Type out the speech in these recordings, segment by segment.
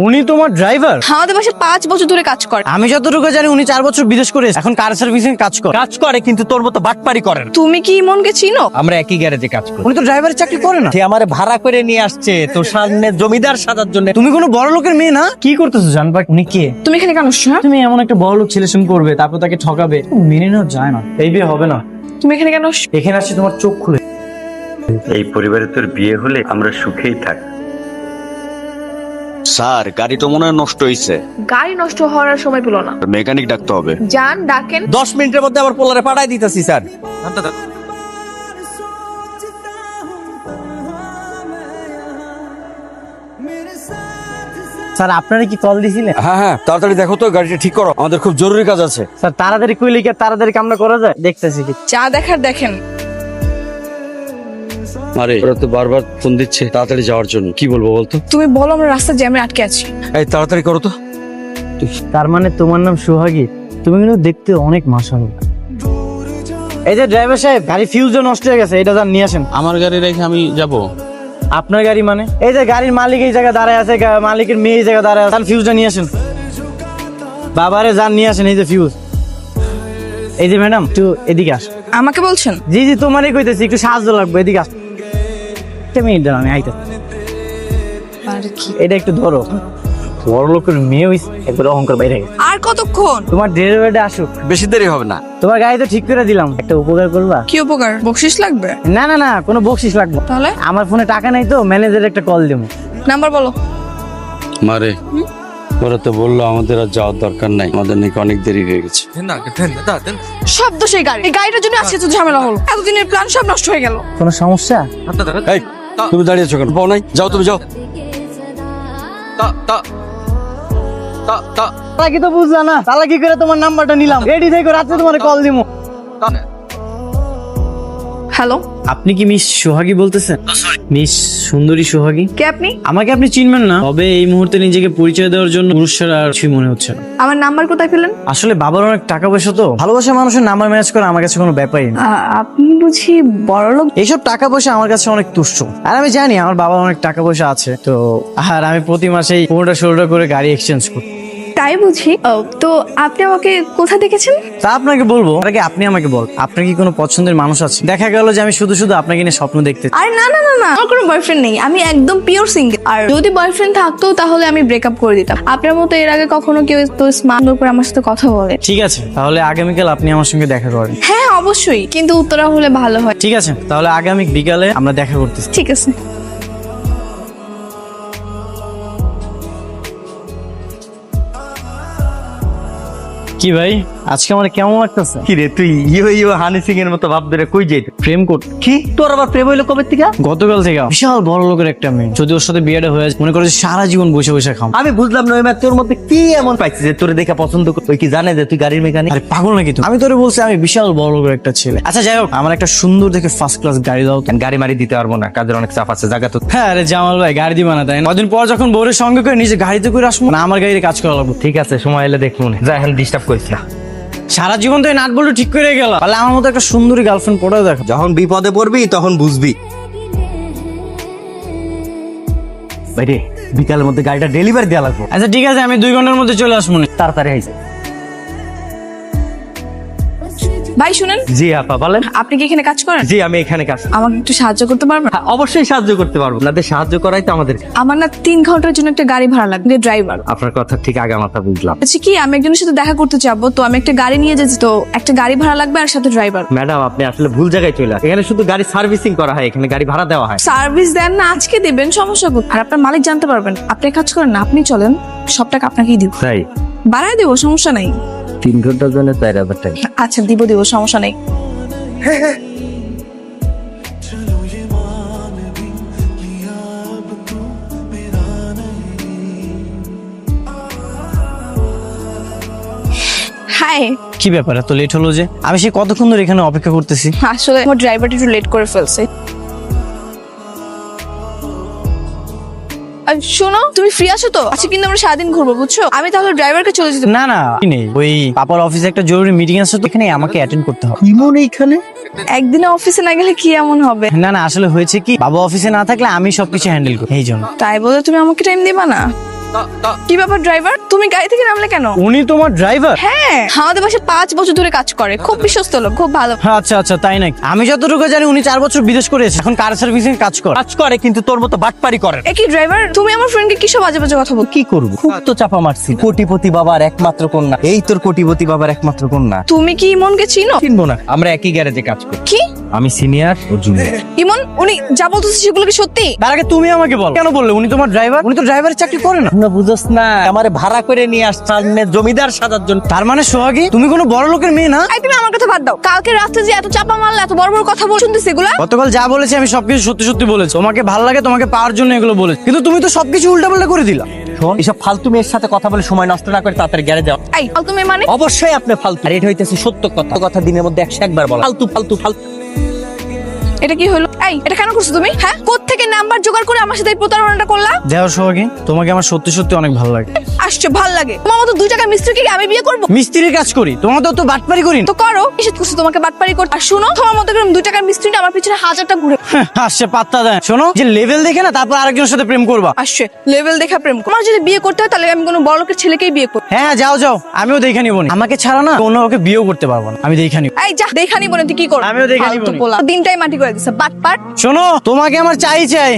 উনি তোমার ড্রাইভার? আমাদের বাসায় 5 বছর ধরে কাজ করে। আমি যতটুকু জানি উনি 4 বছর বিদেশ করে এখন কার সার্ভিসিং কাজ করে কিন্তু তোর মতো বাটপারি করে না। তুমি কি ইমনকে চিনো? আমরা একই গ্যারেজে কাজ করি। উনি তো ড্রাইভারের চাকরি করে না। সে আমারে ভাড়া করে নিয়ে আসছে তোর সামনে জমিদার সাজার জন্য। তুমি কোনো বড় লোকের মেয়ে না? কি করতেছো জানবা উনি কে? তুমি এখানে কেন আসছো? তুমি এমন একটা বড় লোক ছেলের সঙ্গে করবে তারপর তাকে ঠকাবে, মেনে নেওয়া যায় না। এই বিয়ে হবে না। তুমি এখানে কেন আসছো? এখানে আসছে তোমার চোখ খুলে। এই পরিবারে তোর বিয়ে হলে আমরা সুখেই থাক। স্যার গাড়ি তো মনে হয় নষ্ট হয়েছে, গাড়ি নষ্ট হওয়ার আর সময় পেলো না। মেকানিক ডাকতে হবে। যান ডাকেন। 10 মিনিটের মধ্যে আবার পোলারে পাঠাই দিতেছি স্যার। স্যার আপনারা কি কল দিছিলেন? হ্যাঁ তাড়াতাড়ি দেখো তো গাড়িটা ঠিক করো, আমাদের খুব জরুরি কাজ আছে। স্যার তাড়াতাড়ি কইলে কি আর তাড়াতাড়ি কামনা করা যায়? দেখতেছি কি। যা দেখার দেখেন। আরে ওরা তো বারবার ফোন দিচ্ছে তাড়াতাড়ি যাওয়ার জন্য, কি বলবো বলতো? তুমি বলো আমরা রাস্তার জ্যামে আটকে আছি। এই তাড়াতাড়ি করো তো। তার মানে তোমার নাম সোহাগী? তুমি কিন্তু দেখতে অনেক মাশাআল্লাহ। এই যে ড্রাইভার সাহেব, গাড়ি ফিউজও নষ্ট হয়ে গেছে, এটা যান নিয়ে আসেন। আমার গাড়ি রেখে আমি যাব? আপনার গাড়ি মানে? এই যে গাড়ির মালিক এই জায়গায় দাঁড়ায় আছে, মালিকের মেয়ে এই জায়গায় দাঁড়ায় আছে, তার ফিউজটা নিয়ে আসেন। বাবারে যান নিয়ে আসেন এই যে ফিউজ। এই যে ম্যাডাম একটু এদিকে আস। আমাকে বলছেন? জি জি তোমারই কইতেছি, একটু সাহায্য লাগবে, এদিকে আস। একটা মিনিট দাঁড়ান, আমি আইতে। আর কি? এটা একটু ধরো। বড় লোকের মেয়ে হইছে, একবার অহংকার বাইরে গেছে। আর কতক্ষণ? তোমার ডেলিভারিটা আসুক, বেশি দেরি হবে না। তোমার গাড়ি তো ঠিক করে দিলাম, একটা উপকার করবা? কি উপকার? বকশিশ লাগবে? না না না, কোনো বকশিস লাগবে না। তাহলে আমার ফোনে টাকা নাই তো, ম্যানেজার একটা কল দেবো। নাম্বার বলো। মারে ওরা তো বললো আমাদের আর যাওয়ার দরকার নাই, আমাদের নাকি অনেক দেরি হয়ে গেছে। সব দোষ এই গাড়ি। এই গাড়িটার জন্য আজকে তো ঝামেলা হলো। এতদিনের প্ল্যান সব নষ্ট হয়ে গেল। কোনো সমস্যা? এই তুমি দাঁড়িয়েছো কেন? পাও নাই, যাও তুমি যাও। তালা কি তো বুঝলা না? তালা কি করে তোমার নাম্বারটা নিলাম? রেডি থেকে রাতে তোমার কল দিবো। হ্যালো, আপনি কি মিস সোহাগী বলতেছেন? মিস সুন্দরী সোহাগী? কে আপনি? আমাকে আপনি চিনবেন না, তবে এই মুহূর্তে নিজেকে পরিচয় দেওয়ার জন্য পুরুষের আর কিছুই মনে হচ্ছে না। আমার নাম্বার কোথায় পেলেন? আসলে বাবার অনেক টাকা পয়সা তো, ভালোবাসা মানুষের নাম্বার ম্যানেজ করা আমার কাছে কোনো ব্যাপারই না। আপনি বুঝি বড়লোক? এইসব টাকা পয়সা আমার কাছে অনেক তুচ্ছ, আর আমি জানি আমার বাবার অনেক টাকা পয়সা আছে তো, আর আমি প্রতি মাসেই 15টা-16টা করে গাড়ি এক্সচেঞ্জ করি। তাই বুঝি। তো আপনি আমাকে কোথা দেখেছেন? তা আপনাকে বলবো, আগে আপনি আমাকে বল, আপনার কি কোনো পছন্দের মানুষ আছে? দেখা গেল যে আমি শুধু শুধু আপনাকে নিয়ে স্বপ্ন দেখতে। আরে না না না না, আমার কোনো বয়ফ্রেন্ড নেই। আমি একদম পিওর সিঙ্গেল। আর যদি বয়ফ্রেন্ড থাকতো তাহলে আমি ব্রেকআপ করে দিতাম। আপনার মতো এর আগে কখনো কেউ তো স্মার্ট করে আমার সাথে কথা বলে? ঠিক আছে, তাহলে আগামীকাল আপনি আমার সঙ্গে দেখা করেন। হ্যাঁ অবশ্যই, কিন্তু উত্তরা হলে ভালো হয়। ঠিক আছে, তাহলে আগামী বিকালে আমরা দেখা করতেছি। ঠিক আছে। কি ভাই, আজকে আমার কেমন লাগতেছে? কি রে তুই ইয়ো হানি সিং এর মতো ভাব ধরে কই যাইতে? প্রেম করতে? কি তোর আবার প্রেম হইলো কবে থেকে? গতকাল থেকে বিশাল বড় লোকের একটা মেয়ে, যদি ওর সাথে বিয়েটা হয়ে যায় মনে করে যে সারা জীবন বসে বসে খাম। আমি বুঝলাম না ওই ম্যাচ তোর মধ্যে কি এমন পাইছিস যে তোরে দেখা পছন্দ করতে? ওই কি জানে যে তুই গাড়ির মেকানিক? আরে পাগল নাকি তুমি? আমি তোরে বলছি আমি বিশাল বড় লোকের একটা ছেলে। আচ্ছা যাই হোক, আমার একটা সুন্দর দেখে ফার্স্ট ক্লাস গাড়ি দাও তো। গাড়ি মারি দিতে পারবো না, কাজের অনেক চাপ আছে, জায়গা তো। হ্যাঁ আরে জামাল ভাই, গাড়ি দিবা না তাই না? কদিন পর যখন বউরের সঙ্গে করে নিজে গাড়িতে করে আসবো না, আমার গাড়িতে কাজ করা লাগবে। ঠিক আছে, সময় এলে দেখবো না, যা এখন ডিস্টার্ব করিস না। সারা জীবন তো এই নাট বল্টু ঠিক করে গেল, তাহলে আমার মতো একটা সুন্দরী গার্লফ্রেন্ড পড়ে দেখো। যখন বিপদে পড়বি তখন বুঝবি। বাইরে বিকালের মধ্যে গাড়িটা ডেলিভারি দেওয়া লাগবে। আচ্ছা ঠিক আছে, আমি 2 ঘন্টার মধ্যে চলে আসবো। তাড়াতাড়ি আইসে। ভাই শুনেন। জি আপা বলেন। আপনি কি এখানে কাজ করেন? জি আমি এখানে কাজ। আমাকে একটু সাহায্য করতে পারবেন? হ্যাঁ, অবশ্যই সাহায্য করতে পারবো, আপনাদের সাহায্য করাই তো আমাদের। আমার না 3 ঘন্টার জন্য একটা গাড়ি ভাড়া লাগবে, ড্রাইভার। আপনার কথা ঠিক আগে মাথা বুঝলাম। আচ্ছা কি, আমি একজনের সাথে দেখা করতে যাবো, তো আমি একটা গাড়ি নিয়ে যাচ্ছি, তো একটা গাড়ি ভাড়া লাগবে আর সাথে ড্রাইভার। ম্যাডাম আপনি আসলে ভুল জায়গায় চলে আসেন, এখানে শুধু গাড়ি সার্ভিসিং করা হয়, এখানে গাড়ি ভাড়া দেওয়া হয়। সার্ভিস দেন না, আজকে দেবেন, সমস্যা কোথায়? আর আপনার মালিক জানতে পারবেন। আপনি এক কাজ করেন না, আপনি চলেন, সব টাকা আপনাকেই দিব। তাই বাড়ায় দেবো, সমস্যা নাই। 3 ঘন্টার জন্য 4000 টাকা। আচ্ছা দিব, সমস্যা নেই। হাই। কি ব্যাপার, এত লেট হলো যে? আমি সে কতক্ষণ ধরে এখানে অপেক্ষা করতেছি। আসলে আমার ড্রাইভারটা একটু লেট করে ফেলছে। শোনো, তুমি ফ্রি আছো তো? আচ্ছা কিন্তু আমরা সারাদিন ঘুরবো, বুঝছো? আমি তাহলে ড্রাইভারকে চলে যেতে। না না নেই, ওই পাপার অফিসে একটা জরুরি মিটিং আছে তো, এখানে আমাকে অ্যাটেন্ড করতে হবে। ইমন এইখানে? একদিনে অফিসে না গেলে কি এমন হবে? না না, আসলে হয়েছে কি, বাবা অফিসে না থাকলে আমি সবকিছু হ্যান্ডেল করি, এই জন্য। তাই বলে তুমি আমাকে টাইম দিবা না? কি ব্যাপার ড্রাইভার, তুমি গাড়ি থেকে নামলে কেন? উনি তোমার ড্রাইভার? হ্যাঁ, আমাদের বাসায় 5 বছর ধরে কাজ করে, খুব বিশ্বস্ত লোক, খুব ভালো। আচ্ছা আচ্ছা, তাই নাকি? আমি যতটুকু জানি উনি 4 বছর বিদেশ করে এসেছে, এখন কার সার্ভিসিং কাজ করে। কাজ করে কিন্তু তোর মতো বাটপারি করে না। একই ড্রাইভার, তুমি আমার ফ্রেন্ডকে কিসব বাজে বাজে কথা বল? কি করবো, খুব তো চাপা মারছি। কোটিপতি বাবার একমাত্র কন্যা, এই তোর কোটিপতি বাবার একমাত্র কন্যা। তুমি কি ইমনকে চিনো? চিনবো না, আমরা একই গ্যারেজে কাজ করি। কি আমি সিনিয়র ও জুনিয়র। ইমন, উনি যা বলতেছে সেগুলো কি সত্যি? তার আগে তুমি আমাকে বল, কেন বললে উনি তোমার ড্রাইভার? উনি তো ড্রাইভারের চাকরি করে না। না বুঝছ না, আমারে ভাড়া করে নিয়ে আসছেন জমিদার সাজার জন্য। তার মানে সোহাগী তুমি কোনো বড় লোকের মেয়ে না? এই তুমি আমার কথা বাদ দাও, কালকে রাতে যে এত চাপা মারলে, এত বড় বড় কথা বল, শুনতেছি এগুলা? গতকাল যা বলেছি আমি সবকিছু সত্যি সত্যি বলেছি। তোমাকে ভালো লাগে, তোমাকে পাওয়ার জন্য এগুলো বলেছি, কিন্তু তুমি তো সবকিছু উল্টাপাল্টা করে দিলা। শোন, এসব ফালতু মেয়ের সাথে কথা বলে সময় নষ্ট না করে তাড়াতাড়ি গ্যারেজে যাও। এই তুমি মানে? অবশ্যই আপনি ফালতু, আর এটা হইতেছে সত্য কথা। কথা দিনের মধ্যে 101 বার বলা। ফালতু ফালতু ফালতু। এটা কি হলো? এই এটা কেন করছো তুমি? হ্যাঁ, কোত্থেকে নাম্বার জোগাড় করে আমার সাথে এই প্রতারণাটা করলা? দেখো সোহাগী, তোমাকে আমার সত্যি সত্যি অনেক ভালো লাগে। আসছে, ভাল লাগে। তোমার মতো 2 টাকা মিস্ত্রিকে কি আমি বিয়ে করবো? মিস্ত্রির কাজ করি, তোমার তো বাটপারি করি না। তো করো, নিষেধ করছো তোমাকে বাটপারি করতে? আর শুনো, তোমার মতো এরকম 2 টাকার মিস্ত্রি না আমার পিছনে 1000টা ঘুরে আসছে পাত্তা দেয়। শোনো, যে লেভেল দেখে না তারপর আরেকজনের সাথে প্রেম করবা। আসছে লেভেল দেখা প্রেম করো। আমার যদি বিয়ে করতে হয় তাহলে আমি কোনো বড় লোকের ছেলেকেই বিয়ে করবো। হ্যাঁ যাও যাও, আমিও দেখে নিব। আমাকে ছাড়া না অন্য কাউকে বিয়েও করতে পারবো না, আমি দেখে নিব। এই যা, দেখা নিব না, তুই কি করবি? আমিও দেখে নিবো। ফালতু পোলা। দিনটাই মাটি করে দিছে, বাটপার। শোনো, তোমাকে আমার চাই চাই।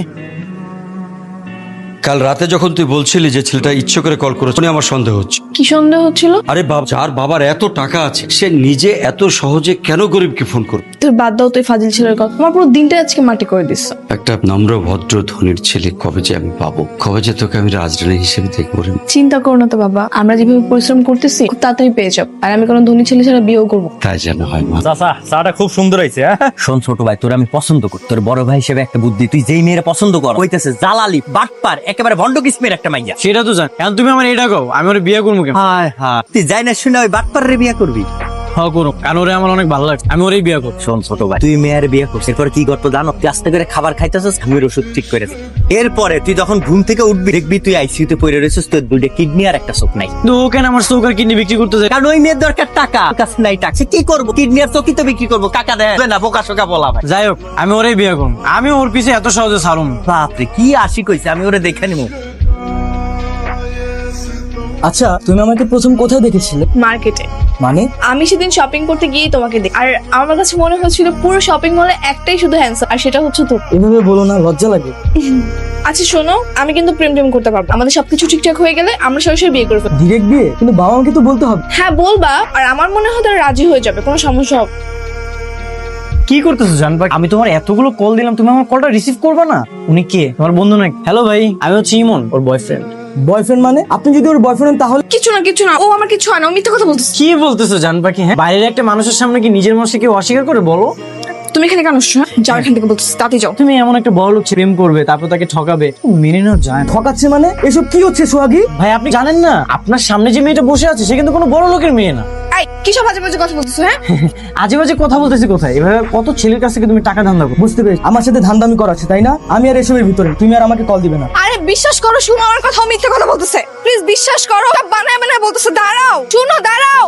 কাল রাতে যখন তুই বলছিলি যে ছেলেটা ইচ্ছে করে কল করেছে, তখনই আমার সন্দেহ হচ্ছে। কি সন্দেহ হচ্ছিল? আরে বাবা, যার বাবার এত টাকা আছে সে নিজে এত সহজে কেন গরিবকে ফোন করবে? তুই বাদ দাও তুই ফাজিল ছেলের কথা। আমার পুরো দিনটাই আজকে মাটি করে দিছ। একটা নম্র ভদ্র ধনীর ছেলে কবে যে আমি পাবো, কবে যে তোকে আমি রাজরানী হিসেবে দেখবো রে। চিন্তা করো না তো বাবা, আমরা যেভাবে পরিশ্রম করতেছি খুব তাড়াতাড়ি পেয়ে যাবো। আর আমি কোনো ধনী ছেলে ছাড়া বিয়েও করবো। তাই যেন হয় মা। চাচা, চাটা খুব সুন্দর হয়েছে। শোন ছোট ভাই, তোর আমি পছন্দ করি। তোর বড় ভাই হিসেবে একটা বুদ্ধি, তুই যেই মেয়েরা পছন্দ কর হইতেছে জালালি বাটপার, একেবারে ভন্ড কিসমের একটা মাইয়া। সেটা তো জান, এখন তুমি আমার এটা কও, আমি ওর বিয়ে করবো কেন? হায় হায়, তুই যাই না শুনে ওই বাটপার রে বিয়ে করবি? হ্যাঁ করো, কারণ ওরে আমার অনেক ভালো লাগে, আমি ওরই বিয়ে করবো। শোন ছোট ভাই, তুই মেয়ের বিয়ে করছিস, এরপর কি করতো জানো? তুই আস্তে করে খাবার খাইতেছিস, আমি ওর ওষুধ ঠিক করে দিই। এরপরে তুই যখন ঘুম থেকে উঠবি দেখবি তুই আইসিইউ তে পড়ে রয়েছিস, তোর 2টা কিডনি আর একটা চোখ নাই। কিন্তু ও কেন আমার চৌকার কিডনি বিক্রি করতে যায়? কারণ ওই মেয়ের দরকার টাকা, ওর কাছে নাই টাকা, সে কি করবো? কিডনি আর চোখই তো বিক্রি করবো, কাকা দেয় না, বোকা শোকা বলা ভাই। যাই হোক, আমি ওরই বিয়ে করবো, আমি ওর পিছে এত সহজে ছাড়ুন। বাপরে কি আশিক হইছে, আমি ওরে দেখে নিবো। আচ্ছা, তুমি আমাকে প্রথম কোথায় দেখেছিলে? মার্কেটে। মানে? আমি সেদিন শপিং করতে গিয়ে তোমাকে দেখি, আর আমার কাছে মনে হচ্ছিল পুরো শপিং মলে একটাই শুধু হ্যান্ডসাম, আর সেটা হচ্ছে তো। এভাবে বলো না, লজ্জা লাগে। আচ্ছা শোনো, আমি কিন্তু প্রেম করতে পারবো। আমাদের সবকিছু ঠিকঠাক হয়ে গেলে আমরা সরাসরি বিয়ে করে ফেলবো। ডিরেক্ট বিয়ে? কিন্তু বাবা মাকে তো বলতে হবে। হ্যাঁ বলবা, আর আমার মনে হয় তারা রাজি হয়ে যাবে, কোনো সমস্যা হবে। কি করতেছো জানবা? আমি তোমার এতগুলো কল দিলাম, তুমি আমার কলটা রিসিভ করবে না? উনি কে? তোমার বন্ধু নাকি? হ্যালো ভাই, আমি হচ্ছে ইমন, ওর বয়ফ্রেন্ড। বয়ফ্রেন্ড মানে? আপনি যদি ওর বয়ফ্রেন্ড তাহলে? কিছু না, ও আমার কিছু হয় না, ও মিথ্যা কথা বলতেছে। কি বলতেছো জানবা কি? হ্যাঁ, বাইরের একটা মানুষের সামনে কি নিজের মনকে কেউ অস্বীকার করে বলো? তুমি এখানে কেন আসছো? যাও এখান থেকে, বলতেছি তাতে যাও। তুমি এমন একটা বড় লোক প্রেম করবে, তারপর তাকে ঠকাবে, মেনে নাও যায় না। ঠকাচ্ছে মানে? এসব কি হচ্ছে সোহাগী? ভাই আপনি জানেন না, আপনার সামনে যে মেয়েটা বসে আছে সে কিন্তু কোনো বড় লোকের মেয়ে না। এই কিসব বাজে বাজে কথা বলতেছো? হ্যাঁ, আজে বাজে কথা বলতেছি কোথায়? এভাবে কত ছেলের কাছ থেকে তুমি টাকা ধান্দা করো। বুঝতে পেরেছি, আমার সাথে ধান্দামি করাচ্ছে তাই না? আমি আর এসবের ভিতরে, তুমি আর আমাকে কল দিবে না। আরে বিশ্বাস করো, শুনো আমার কথা, ও মিথ্যা কথা বলতেছে। প্লিজ বিশ্বাস করো, সব বানায় বানায় বলতেছে। দাঁড়াও, শুনো, দাঁড়াও।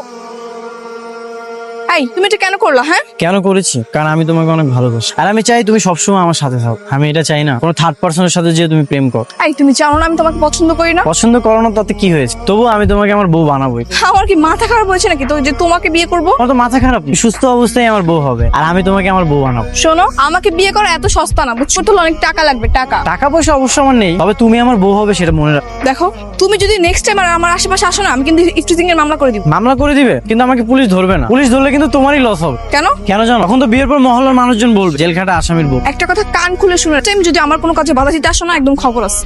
এই তুমি এটা কেন করলা? হ্যাঁ কেন করেছি? কারণ আমি তোমাকে অনেক ভালোবাসি, আর আমি চাই তুমি সবসময় আমার সাথে থাকো। আমি এটা চাই না কোনো থার্ড পার্সনের সাথে যে তুমি প্রেম করো। এই তুমি জানো না আমি তোমাকে পছন্দ করি না? পছন্দ করো না তাতে কি হয়েছে? তবু আমি তোমাকে আমার বউ বানাবোই। আমার কি মাথা খারাপ হয়েছে নাকি তো যে তোমাকে বিয়ে করব? আমার তো মাথা খারাপ, সুস্থ অবস্থায় আমার বউ হবে, আর আমি তোমাকে আমার বউ বানাবো। শোনো, আমাকে বিয়ে করা এত সস্তা না, বুঝছো তো? অনেক টাকা লাগবে, টাকা। টাকা পয়সা অবশ্য আমার নেই, তবে তুমি আমার বউ হবে সেটা মনে রাখো। দেখো, তুমি যদি নেক্সট টাইম আর আমার আশেপাশে আসো না, আমি কিন্তু ইফটিজিং এর মামলা করে দিব। মামলা করে দিবে? কিন্তু আমাকে পুলিশ ধরবে না। পুলিশ ধরলে কিন্তু তোমারই লস হবে। কেন? কেন জানো? এখন তো বিয়ের পর মহল্লার মানুষজন বলবে জেলখাটা আসামির বউ। একটা কথা কান খুলে শুনে, টাইম যদি আমার কোনো কাজে বাধা দিতে আসো না, একদম খবর আছে।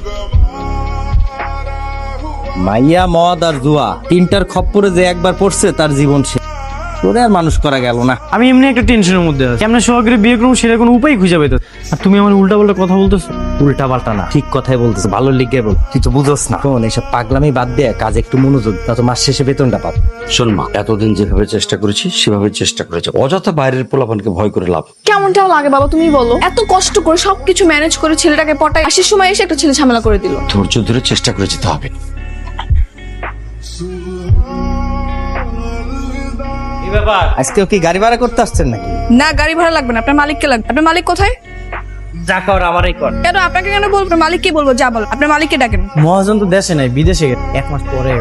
মাইয়া, মদ আর জুয়া, তিনটার খপ্পরে যে একবার পড়ছে তার জীবন শেষ। তোরে আর মানুষ করা গেল না। আমি এমনি একটা টেনশনের মধ্যে আছি, কেমন সোহাগের বিয়ে করবো সেটা কোনো উপায় খুঁজে পেতে, আর তুমি আমার উল্টা পাল্টা কথা বলতেছো। উল্টা পাল্টা না, ঠিক কথাই বলতেছে, ভালো লিখে বল, তুই তো বুঝোস না। শোন, এইসব পাগলামি বাদ দিয়ে কাজে একটু মনোযোগ, তত মাস শেষে বেতনটা পাবো। শোন মা, এতদিন যেভাবে চেষ্টা করেছি সেভাবে চেষ্টা করেছি, অযথা বাইরের পোলাপানকে ভয় করে লাভ। কেমনটাও লাগে বাবা, তুমি বলো। এত কষ্ট করে সবকিছু ম্যানেজ করে ছেলেটাকে পটাই, আসার সময় এসে একটা ছেলে ঝামেলা করে দিল। ধৈর্য ধরে চেষ্টা করে যেতে হবে। আজকেও কি গাড়ি ভাড়া করতে আসছেন নাকি? না, গাড়ি ভাড়া লাগবে না, আপনার মালিককে লাগবে। আপনার মালিক কোথায়? যা কর আমারই কর। কেন আপনাকে কেন বলবো? মালিককে বলবো, যা বলো আপনার মালিককে ডাকেন। মহাজন তো দেশে নাই, বিদেশে গেছে 1 মাস পরে।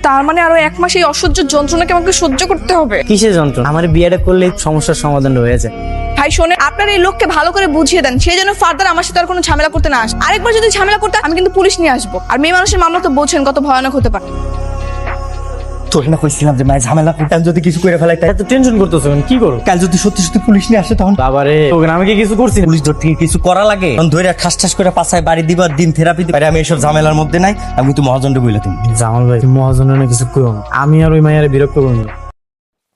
তার মানে আরো 1 মাস এই অসহ্য যন্ত্রণাকে আমাকে সহ্য করতে হবে? কিসের যন্ত্রণা? আমার বিয়েটা করলে সমস্যার সমাধান হয়েছে। ভাই শোনে, আপনার এই লোককে ভালো করে বুঝিয়ে দেন, সেই জন্য ফার্দার আমার সাথে আর কোনো ঝামেলা করতে না আসে। আরেকবার যদি ঝামেলা করতে, আমি কিন্তু পুলিশ নিয়ে আসবো। আর মেয়ে মানুষের মামলা তো বোঝেন কত ভয়ানক হতে পারে। তোর না কইছিলাম যে মায়ের ঝামেলা করতাম, যদি কিছু করে ফেলাই তাই এত টেনশন করতেছো কেন? কি করো? কাল যদি সত্যি সত্যি পুলিশ নিয়ে আসে তখন বাবারে, তোকে আমি কি কিছু করছি? পুলিশ ধরতে গিয়ে কিছু করা লাগে? তখন ধরে ঠাস ঠাস করে পাছায় বাড়ি দিবার দিন থেরাপি দিবার। আমি এসব ঝামেলার মধ্যে নাই, আমি কিন্তু মহাজনটা বইলে তুমি। জামাল ভাই, মহাজনের না কিছু করো না। আমি আর ওই মায়ের বিরক্ত করবো না।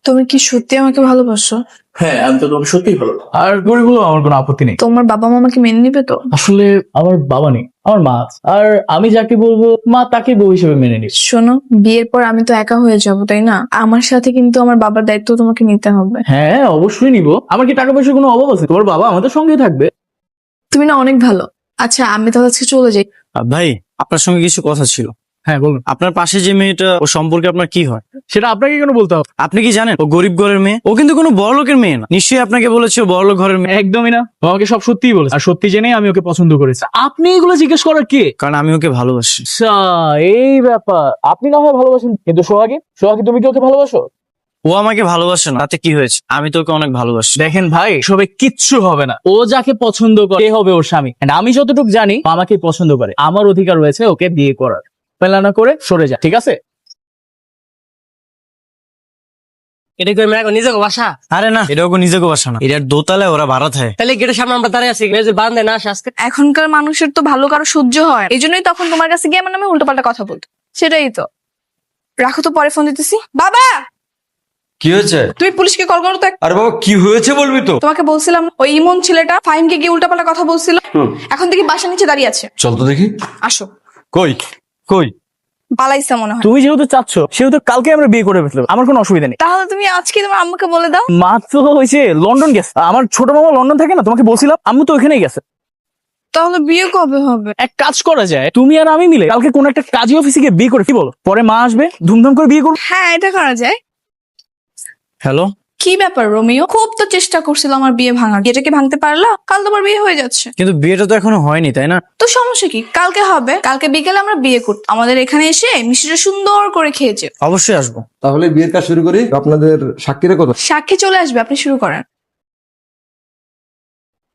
তুমি কি সত্যি আমাকে ভালোবাসো? হ্যাঁ, আমি তো তোমাকে সত্যিই ভালো। আর গরিবগুলো আমার কোনো আপত্তি নেই। তোমার বাবা মা আমাকে মেনে নিবে তো? আসলে আমার বাবা নেই, আমার মা আছে। আর আমি যাকে বলবো মা তাকে বউ হিসেবে মেনে নিস। শোনো, বিয়ের পর আমি তো একা হয়ে যাব, তাই না? আমার সাথে কিন্তু আমার বাবার দায়িত্ব তোমাকে নিতে হবে। হ্যাঁ, অবশ্যই নিব। আমার কি টাকা পয়সার কোনো অভাব আছে? তোমার বাবা আমাদের সঙ্গে থাকবে। তুমি না অনেক ভালো। আচ্ছা, আমি তাহলে আজকে চলে যাই। ভাই, আপনার সঙ্গে কিছু কথা ছিল। হ্যাঁ, বলুন। আপনার পাশে যে মেয়েটা, ও সম্পর্কে আপনার কি হয়? সেটা আপনাকে কেন বলতে হবে? আপনি কি জানেন ও গরিব ঘরের মেয়ে? ও কিন্তু কোনো বড় লোকের মেয়ে না। নিশ্চয়ই আপনাকে বলেছে ও বড় লোক ঘরের মেয়ে। একদমই না, ও আমাকে সব সত্যিই বলেছে। আর সত্যি জেনেই আমি ওকে পছন্দ করেছি। আপনি এগুলো জিজ্ঞেস করার কে? কারণ আমি ওকে ভালোবাসি। আচ্ছা, এই ব্যাপার। আপনি না হয় ভালোবাসেন, কিন্তু সোহাগী তুমি কি ওকে ভালোবাসো? ও আমাকে ভালোবাসে না, তাতে কি হয়েছে? আমি তো ওকে অনেক ভালোবাসি। দেখেন ভাই, সবে কিচ্ছু হবে না। ও যাকে পছন্দ করে সে হবে ওর স্বামী। And আমি যতটুকু জানি ও আমাকে পছন্দ করে। আমার অধিকার রয়েছে ওকে বিয়ে করার। পেলা না করে সরে যা, ঠিক আছে? এটা কি মেয়ে নিজেকে বাসা? আরে না, এটা ওকে নিজেকে বাসা না, এটার দোতলায় ওরা ভাড়া থাকে। তাহলে গেটের সামনে আমরা দাঁড়িয়ে আছি, মেয়ে বান্ধে না আসে আজকে। এখনকার মানুষের তো ভালো কারো সহ্য হয়, এই জন্যই তখন তোমার কাছে গিয়ে আমার নামে উল্টোপাল্টা কথা বলতো। সেটাই তো। রাখো তো, পরে ফোন দিতেছি। বাবা, কি হয়েছে? তুমি পুলিশকে কল করো তো। আরে বাবা, কি হয়েছে বলবি তো? তোমাকে বলছিলাম ওই ইমন ছেলেটা ফাহিমকে গিয়ে উল্টাপাল্টা কথা বলছিল। এখন দেখি বাসা নিচে দাঁড়িয়ে আছে। চল তো দেখি। আসো। কই কই? পালাইছে মনে হয়। তুমি যেহেতু চাচ্ছ সেহেতু কালকে আমরা বিয়ে করে ফেলবো, আমার কোনো অসুবিধা নেই। তাহলে তুমি আজকে তোমার আম্মুকে বলে দাও। মা তো হয়েছে লন্ডন গেছে। আমার ছোট মামা লন্ডন থাকে না, তোমাকে বলছিলাম। আম্মু তো ওখানেই গেছে। তাহলে বিয়ে কবে হবে? এক কাজ করা যায়, তুমি আর আমি মিলে কালকে কোন একটা কাজী অফিসে গিয়ে বিয়ে করে, কি বলো? পরে মা আসবে, ধুমধাম করে বিয়ে করবো। হ্যাঁ, এটা করা যায়। হ্যালো, কি ব্যাপার রোমিও? খুব তো চেষ্টা করছিল আমার বিয়ে ভাঙার, এটা কি ভাঙতে পারলা? কাল তোমার বিয়ে হয়ে যাচ্ছে। কিন্তু বিয়েটা তো এখনো হয়নি, তাই না? তো সমস্যা কি? কালকে হবে। কালকে বিকেলে আমরা বিয়ে করতে আমাদের এখানে এসে মিষ্টিটা সুন্দর করে খেয়েছে। অবশ্যই আসবো। তাহলে বিয়ের কাজ শুরু করি। আপনাদের সাক্ষীরা কত? সাক্ষী চলে আসবে, আপনি শুরু করেন।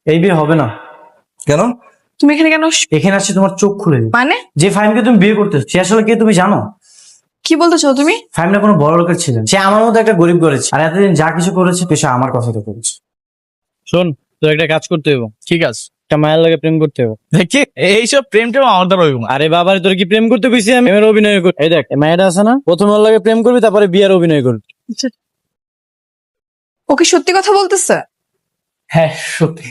এই বিয়ে হবে না। কেন? তুমি এখানে কেন এখানে আসছে তোমার চোখ খুলে দিবে। মানে যে ফাহিমকে তুমি বিয়ে করতেছো সে আসলে কে তুমি জানো? কি বলতেছো তুমি? ফাহিম না কোনো বড় লোকের ছিলেন, সে আমার মতো একটা গরিব করেছে। আর এতদিন যা কিছু করেছে সে আমার কথা তো করেছে। শোন, তোর একটা কাজ করতে হবে। ঠিক আছে, একটা মায়ের লাগে প্রেম করতে হবে। দেখি এইসব প্রেমটা আমার দ্বারা হইব না। আরে বাবারে, তোর কি প্রেম করতে কইছি আমি? প্রেমের অভিনয় কর। এই দেখ, এই মায়েরা আছে না, প্রথম ওর লাগে প্রেম করবি, তারপরে বিয়ের অভিনয় করবি। ও কি সত্যি কথা বলতেছে? হ্যাঁ, সত্যি।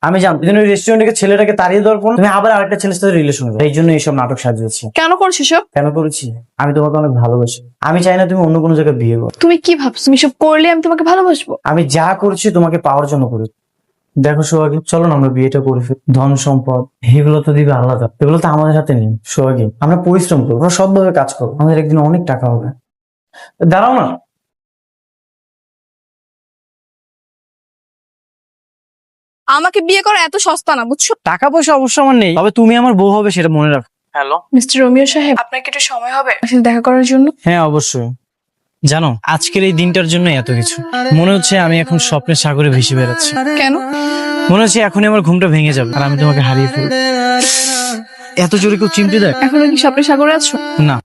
আমি জানি তুমি ওই রেস্টুরেন্টে ছেলেটাকে তাড়িয়ে দেওয়ার পর তুমি আবার আরেকটা ছেলের সাথে রিলেশন হবে। এই জন্য এইসব নাটক সাজিয়েছি। কেন করছিস সব? কেন করেছি? আমি তোমাকে অনেক ভালোবাসি। আমি চাই না তুমি অন্য কোনো জায়গায় বিয়ে করো। তুমি কি ভাবছো তুমি সব করলে আমি তোমাকে ভালোবাসবো? আমি যা করছি তোমাকে পাওয়ার জন্য করি। দেখো সোহাগী, চলো না আমরা বিয়েটা করে ফেলি। ধন সম্পদ এগুলো তো দিবে আলাদা, এগুলো তো আমাদের হাতে নেই। সোহাগী, আমরা পরিশ্রম করবো, আমরা সৎভাবে কাজ করবো, আমাদের একদিন অনেক টাকা হবে। দাঁড়াও না। আমাকে বিয়ে করা এত সস্তা না, বুঝছো? টাকা পয়সা অবশ্য আমার নেই, তবে তুমি আমার বউ হবে সেটা মনে রাখো। হ্যালো মিস্টার রোমিও সাহেব, আপনার কি একটু সময় হবে আমার সাথে দেখা করার জন্য? হ্যাঁ, অবশ্যই। জানো, আজকের এই দিনটার জন্য এত কিছু মনে হচ্ছে। আমি এখন স্বপ্নের সাগরে ভেসে বেড়াচ্ছি। কেন? মনে হচ্ছে এখনই আমার ঘুমটা ভেঙে যাবে আর আমি তোমাকে হারিয়ে ফেলবো। এত জোরে কেউ চিমটি দেয়? এখনো কি স্বপ্নের সাগরে আছো? না,